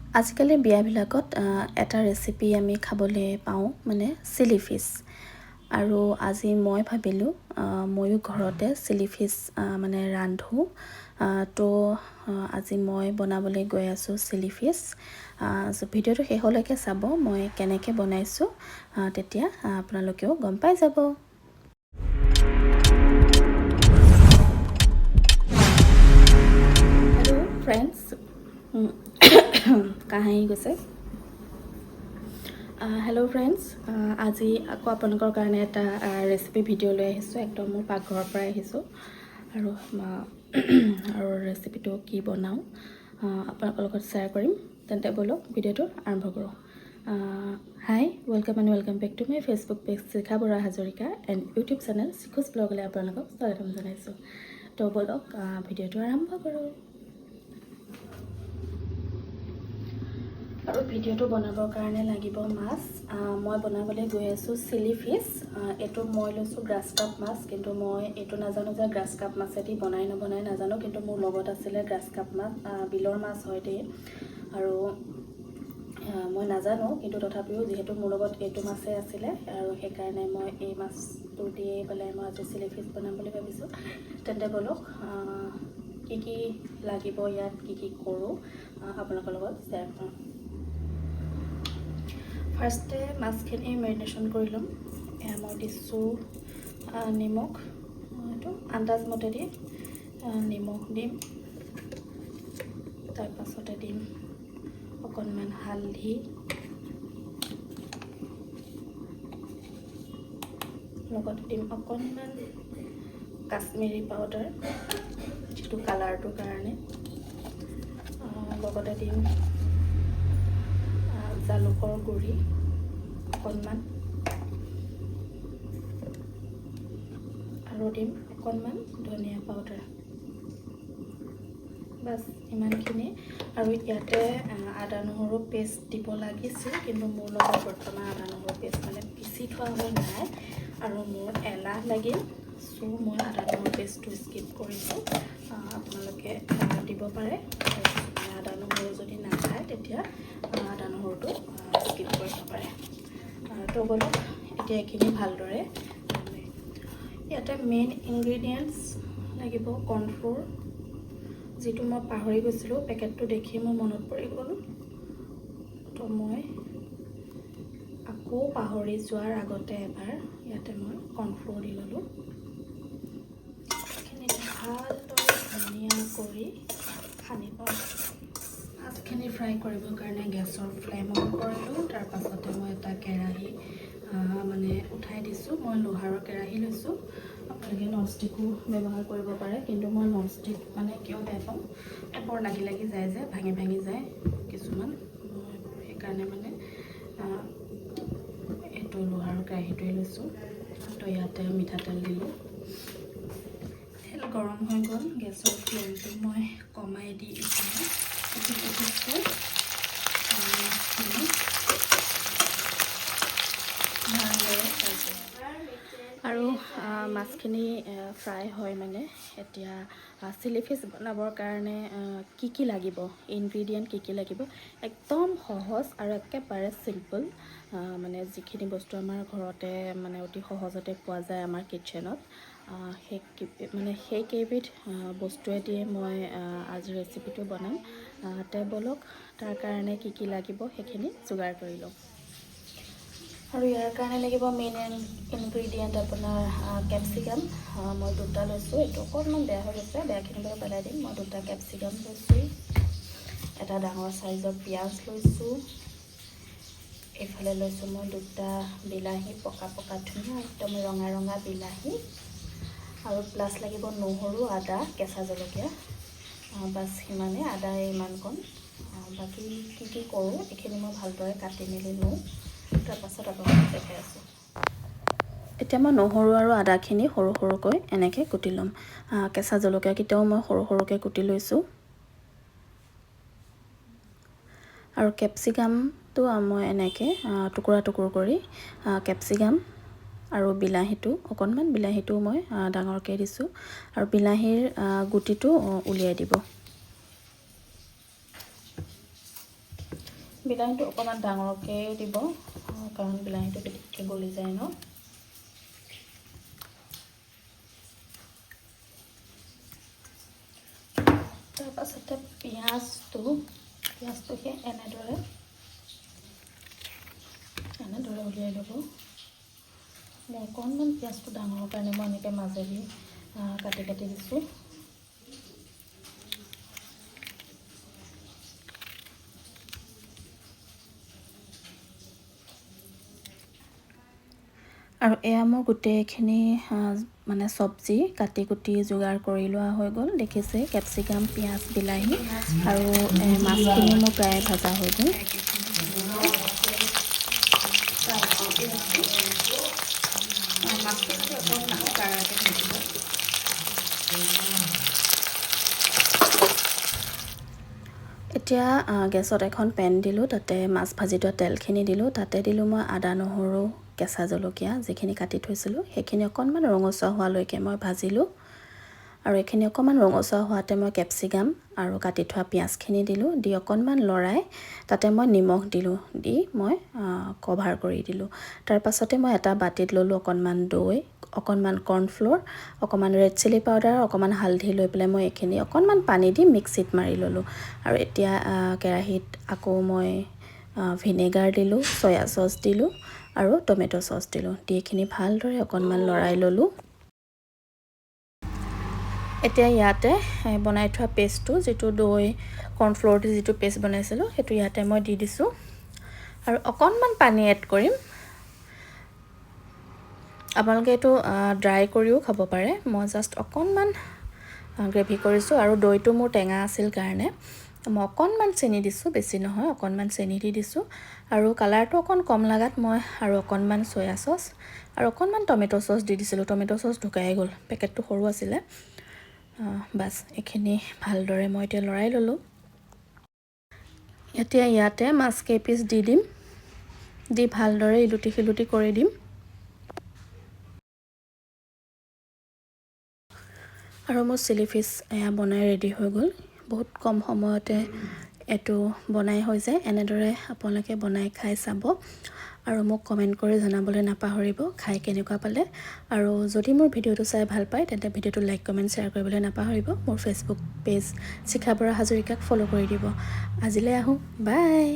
আজিকালি বিয়াবিলাকত এটা ৰেচিপি আমি খাবলৈ পাওঁ মানে চিলি ফিছ আৰু আজি মই ভাবিলোঁ ময়ো ঘৰতে চিলি ফিছ মানে ৰান্ধোঁ তো আজি মই বনাবলৈ গৈ আছোঁ চিলি ফিছ ভিডিঅ'টো শেষলৈকে চাব মই কেনেকৈ বনাইছোঁ তেতিয়া আপোনালোকেও গম পাই যাব হেল্ল' ফ্ৰেণ্ডছ কাহি গৈছে হেল্ল' ফ্ৰেণ্ডছ আজি আকৌ আপোনালোকৰ কাৰণে এটা ৰেচিপি ভিডিঅ' লৈ আহিছোঁ একদম মোৰ পাকঘৰৰ পৰাই আহিছোঁ আৰু ৰেচিপিটো কি বনাওঁ আপোনালোকৰ লগত শ্বেয়াৰ কৰিম তেন্তে ব'লক ভিডিঅ'টো আৰম্ভ কৰোঁ hi welcome and welcome back to my Facebook page Shikha Bora Hazarika and YouTube channel শিখোজ ব্লগলৈ আপোনালোকক স্বাগতম জনাইছোঁ তো ব'লক ভিডিঅ'টো আৰম্ভ কৰোঁ আৰু ভিডিঅ'টো বনাবৰ কাৰণে লাগিব মাছ মই বনাবলৈ গৈ আছোঁ চিলি ফিছ এইটো মই লৈছোঁ গ্ৰাছ কাপ মাছ কিন্তু মই এইটো নাজানো যে গ্ৰাছ কাপ মাছেদি বনাই নবনাই নাজানো কিন্তু মোৰ লগত আছিলে গ্ৰাছ কাপ মাছ বিলৰ মাছ হয় দেই আৰু মই নাজানো কিন্তু তথাপিও যিহেতু মোৰ লগত এইটো মাছেই আছিলে আৰু সেইকাৰণে মই এই মাছটো দিয়ে পেলাই মই আজি চিলি ফিছ বনাম বুলি ভাবিছোঁ তেন্তে ব'লক কি কি লাগিব ইয়াত কি কি কৰোঁ আপোনালোকৰ লগত শ্বেয়াৰ কৰোঁ ফাৰ্ষ্টে মাছখিনি মেৰিনেশ্যন কৰি ল'ম মই দিছোঁ নিমখ এইটো আন্দাজমতে দি নিমখ দিম তাৰপাছতে দিম অকণমান হালধি লগতে দিম অকণমান কাশ্মীৰী পাউডাৰ যিটো কালাৰটোৰ কাৰণে লগতে দিম জালুকৰ গুড়ি অকণমান আৰু দিম অকণমান ধনিয়া পাউডাৰ বাছ ইমানখিনি আৰু ইয়াতে আদা নহৰু পেষ্ট দিব লাগিছিল কিন্তু মোৰ লগত বৰ্তমান আদা নহৰু পেষ্ট মানে পিচি থোৱা হৈ নাই আৰু মোৰ এলাহ লাগিল চ' মই আদা নহৰু পেষ্টটো স্কিপ কৰিছোঁ আপোনালোকে দিব পাৰে আদা নহৰু যদি নাখায় তেতিয়া আদা নহৰুটো স্কিপ কৰিব পাৰে তো ব'লক এতিয়া এইখিনি ভালদৰে ইয়াতে মেইন ইনগ্ৰিডিয়েণ্টছ লাগিব কৰ্ণফ্ল'ৰ যিটো মই পাহৰি গৈছিলোঁ পেকেটটো দেখি মোৰ মনত পৰি গ'ল তো মই আকৌ পাহৰি যোৱাৰ আগতে এবাৰ ইয়াতে মই কৰ্ণফ্ল'ৰ দি ল'লোঁ এইখিনি ভালদৰে ধুনীয়া কৰি সানি ল'ম মাছখিনি ফ্ৰাই কৰিবৰ কাৰণে গেছৰ ফ্লেম অন কৰিলোঁ তাৰপাছতে মই এটা কেৰাহী মানে উঠাই দিছোঁ মই লোহাৰৰ কেৰাহী লৈছোঁ আপোনালোকে ননষ্টিকো ব্যৱহাৰ কৰিব পাৰে কিন্তু মই ননষ্টিক মানে কিয় বেয়া পাওঁ বৰ লাগি লাগি যায় যে ভাঙি ভাঙি যায় কিছুমান সেইকাৰণে মানে এইটো লোহাৰৰ কেৰাহীটোৱে লৈছোঁ তো ইয়াতে মিঠাতেল দিলোঁ তেল গৰম হৈ গ'ল গেছৰ ফ্লেমটো মই কমাই দি আৰু মাছখিনি ফ্ৰাই হয় মানে এতিয়া চিলি ফিছ বনাবৰ কাৰণে কি কি লাগিব ইনগ্ৰিডিয়েণ্ট কি লাগিব একদম সহজ আৰু একেবাৰে চিম্পল মানে যিখিনি বস্তু আমাৰ ঘৰতে মানে অতি সহজতে পোৱা যায় আমাৰ কিটচেনত সেইকেইবিধ বস্তুৱেদিয়ে মই আজি ৰেচিপিটো বনাম তে ব'লক তাৰ কাৰণে কি কি লাগিব সেইখিনি যোগাৰ কৰি লওঁ আৰু ইয়াৰ কাৰণে লাগিব মেইন ইনগ্ৰিডিয়েণ্ট আপোনাৰ কেপচিকাম মই দুটা লৈছোঁ এইটো অকণমান বেয়া হৈ গৈছে বেয়াখিনি বাৰু পেলাই দিম মই দুটা কেপচিকাম লৈছোঁ এটা ডাঙৰ চাইজৰ পিঁয়াজ লৈছোঁ এইফালে লৈছোঁ মই দুটা বিলাহী পকা পকা ধুনীয়া একদম ৰঙা ৰঙা বিলাহী আৰু প্লাছ লাগিব নহৰু আদা কেঁচা জলকীয়া বাছ সিমানে আদা ইমানকণ বাকী কি কৰোঁ এইখিনি মই ভালদৰে কাটি মেলি লওঁ তাৰপাছত আপোনালোকক দেখাই আছোঁ এতিয়া মই নহৰু আৰু আদাখিনি সৰু সৰুকৈ এনেকৈ কুটি ল'ম কেঁচা জলকীয়াকেইটাও মই সৰু সৰুকৈ কুটি লৈছোঁ আৰু কেপচিকামটো মই এনেকৈ টুকুৰা টুকুৰ কৰি কেপচিকাম আৰু বিলাহীটো অকণমান বিলাহীটো মই ডাঙৰকৈ দিছোঁ আৰু বিলাহীৰ গুটিটো উলিয়াই দিব বিলাহীটো অকণমান ডাঙৰকৈ দিব কাৰণ বিলাহীটো পিটিককৈ গলি যায় ন। তাৰপাছতে পিঁয়াজটো সেই এনেদৰে উলিয়াই ল'ব। মই অকণমান পিঁয়াজটো ডাঙৰৰ কাৰণে মই এনেকৈ মাজেদি কাটি কাটি দিছোঁ। আৰু এয়া মোৰ গোটেইখিনি মানে চব্জি কাটি কুটি যোগাৰ কৰি লোৱা হৈ গ'ল। দেখিছে কেপচিকাম, পিঁয়াজ, বিলাহী আৰু মাছখিনি মোৰ প্ৰায় ভাজা হৈ গ'ল। এতিয়া গেছত এখন পেন দিলোঁ, তাতে মাছ ভাজি থোৱা তেলখিনি দিলোঁ, তাতে দিলোঁ মই আদা, নহৰু, কেঁচা জলকীয়া যিখিনি কাটি থৈছিলোঁ সেইখিনি অকণমান ৰঙচুৱা হোৱালৈকে মই ভাজিলোঁ। আৰু এইখিনি অকণমান ৰঙচুৱা হোৱাতে মই কেপচিকাম আৰু কাটি থোৱা পিঁয়াজখিনি দিলোঁ, দি অকণমান লৰাই তাতে মই নিমখ দিলোঁ, দি মই কভাৰ কৰি দিলোঁ। তাৰপাছতে মই এটা বাতিত ল'লোঁ অকণমান দৈ, অকণমান কৰ্ণফ্ল'ৰ, অকণমান ৰেড চিলি পাউডাৰ, অকণমান হালধি লৈ পেলাই মই এইখিনি অকণমান পানী দি মিক্সিত মাৰি ল'লোঁ। আৰু এতিয়া কেৰাহীত আকৌ মই ভিনেগাৰ দিলোঁ, চয়া চচ দিলোঁ আৰু টমেট' চচ দিলোঁ, দি এইখিনি ভালদৰে অকণমান লৰাই ল'লোঁ। এতিয়া ইয়াতে বনাই থোৱা পেষ্টটো, যিটো দৈ কৰ্ণফ্ল'ৰ দি যিটো পেষ্ট বনাইছিলোঁ সেইটো ইয়াতে মই দি দিছোঁ আৰু অকণমান পানী এড কৰিম। আপোনালোকে এইটো ড্ৰাই কৰিও খাব পাৰে, মই জাষ্ট অকণমান গ্ৰেভি কৰিছোঁ। আৰু দৈটো মোৰ টেঙা আছিল কাৰণে মই অকণমান চেনি দিছোঁ, বেছি নহয়, অকণমান চেনি দি দিছোঁ। আৰু কালাৰটো অকণ কম লগাত মই আৰু অকণমান চয়া চচ আৰু অকণমান টমেট' চচ দি দিছিলোঁ। টমেট' চচ ঢুকাই গ'ল, পেকেটটো সৰু আছিলে। বাছ এইখিনি ভালদৰে মই এতিয়া লৰাই ল'লোঁ। এতিয়া ইয়াতে মাছ কেইপিচ দি দিম, দি ভালদৰে ইলুটি শিলুটি কৰি দিম। আৰু মোৰ চিলি ফিছ এয়া বনাই ৰেডি হৈ গ'ল। বহুত কম সময়তে এইটো বনাই হৈ যায়। এনেদৰে আপোনালোকে বনাই খাই চাব আৰু মোক কমেণ্ট কৰি জনাবলৈ নাপাহৰিব খাই কেনেকুৱা পালে। আৰু যদি মোৰ ভিডিঅ'টো চাই ভাল পায় তেন্তে ভিডিঅ'টো লাইক, কমেণ্ট, শ্বেয়াৰ কৰিবলৈ নাপাহৰিব। মোৰ ফেচবুক পেজ শিখা বৰা হাজৰিকাক ফ'ল' কৰি দিব। আজিলৈ আহোঁ, বাই।